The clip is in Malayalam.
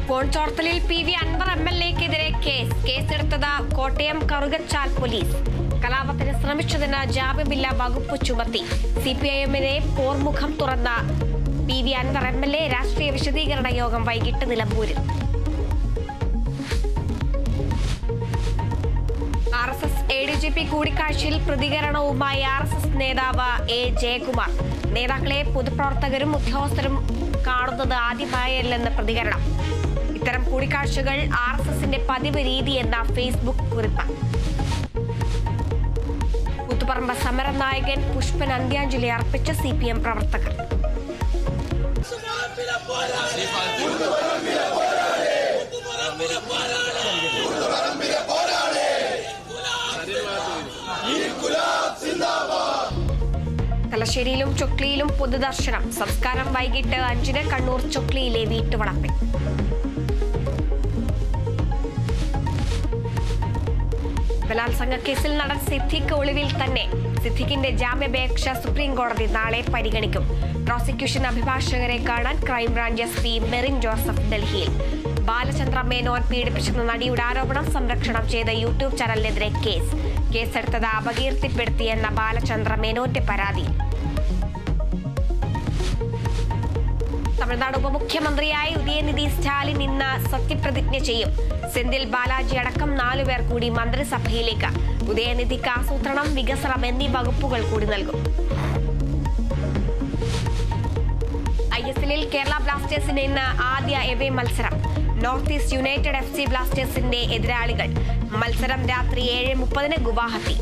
ഫോൺ ചോർത്തലിൽ PV അൻവർ MLAക്കെതിരെ കേസെടുത്തത് കോട്ടയം കറുകച്ചാൽ പോലീസ്. കലാപത്തിന് ശ്രമിച്ചതിന് ജാമ്യമില്ലാ വകുപ്പ് ചുമത്തി. CPIMനെ പോർമുഖം തുറന്ന PV അൻവർ MLA രാഷ്ട്രീയ വിശദീകരണ യോഗം വൈകിട്ട് നിലമ്പൂരിൽ. RSS ADGP കൂടിക്കാഴ്ചയിൽ പ്രതികരണവുമായി RSS നേതാവ് A. ജയകുമാർ. നേതാക്കളെ പൊതുപ്രവർത്തകരും ഉദ്യോഗസ്ഥരും കാണുന്നത് ആദ്യമായല്ലെന്ന് പ്രതികരണം. ഇത്തരം കൂടിക്കാഴ്ചകൾ RSSന്റെ പതിവ് രീതിയെന്ന ഫേസ്ബുക്ക് കുറിപ്പ്. കൂത്തുപറമ്പ് സമരനായകൻ പുഷ്പൻ അന്ത്യാഞ്ജലി അർപ്പിച്ച CPM പ്രവർത്തകർ. തലശ്ശേരിയിലും ചൊക്ലിയിലും പൊതുദർശനം. സംസ്കാരം വൈകിട്ട് 5-ന് കണ്ണൂർ ചൊക്ലിയിലെ വീട്ടുവളപ്പിൽ. ബലാത്സംഗ കേസിൽ നടൻ സിദ്ദിഖ് ഒളിവിൽ തന്നെ. സിദ്ദിഖിന്റെ ജാമ്യാപേക്ഷ സുപ്രീം കോടതി നാളെ പരിഗണിക്കും. പ്രോസിക്യൂഷൻ അഭിഭാഷകരെ കാണാൻ ക്രൈംബ്രാഞ്ച് SP മെറിൻ ജോസഫ് ഡൽഹിയിൽ. ബാലചന്ദ്ര മേനോൻ പീഡിപ്പിച്ചെന്ന നടിയുടെ ആരോപണം സംരക്ഷണം ചെയ്ത യൂട്യൂബ് ചാനലിനെതിരെ കേസെടുത്തത് അപകീർത്തിപ്പെടുത്തിയെന്ന ബാലചന്ദ്ര മേനോന്റെ പരാതി. തമിഴ്നാട് ഉപമുഖ്യമന്ത്രിയായി ഉദയനിധി സ്റ്റാലിൻ ഇന്ന് സത്യപ്രതിജ്ഞ ചെയ്യും. സെന്തിൽ ബാലാജി അടക്കം 4 പേർ കൂടി മന്ത്രിസഭയിലേക്ക്. ഉദയനിധിക്ക് ആസൂത്രണം, വികസനം എന്നീ വകുപ്പുകൾ കൂടി നൽകും. ISLൽ കേരള ബ്ലാസ്റ്റേഴ്സിന് ഇന്ന് ആദ്യ എവേ മത്സരം. നോർത്ത് ഈസ്റ്റ് യുണൈറ്റഡ് FC ബ്ലാസ്റ്റേഴ്സിന്റെ എതിരാളികൾ. മത്സരം രാത്രി 7:30-ന് ഗുവാഹത്തി.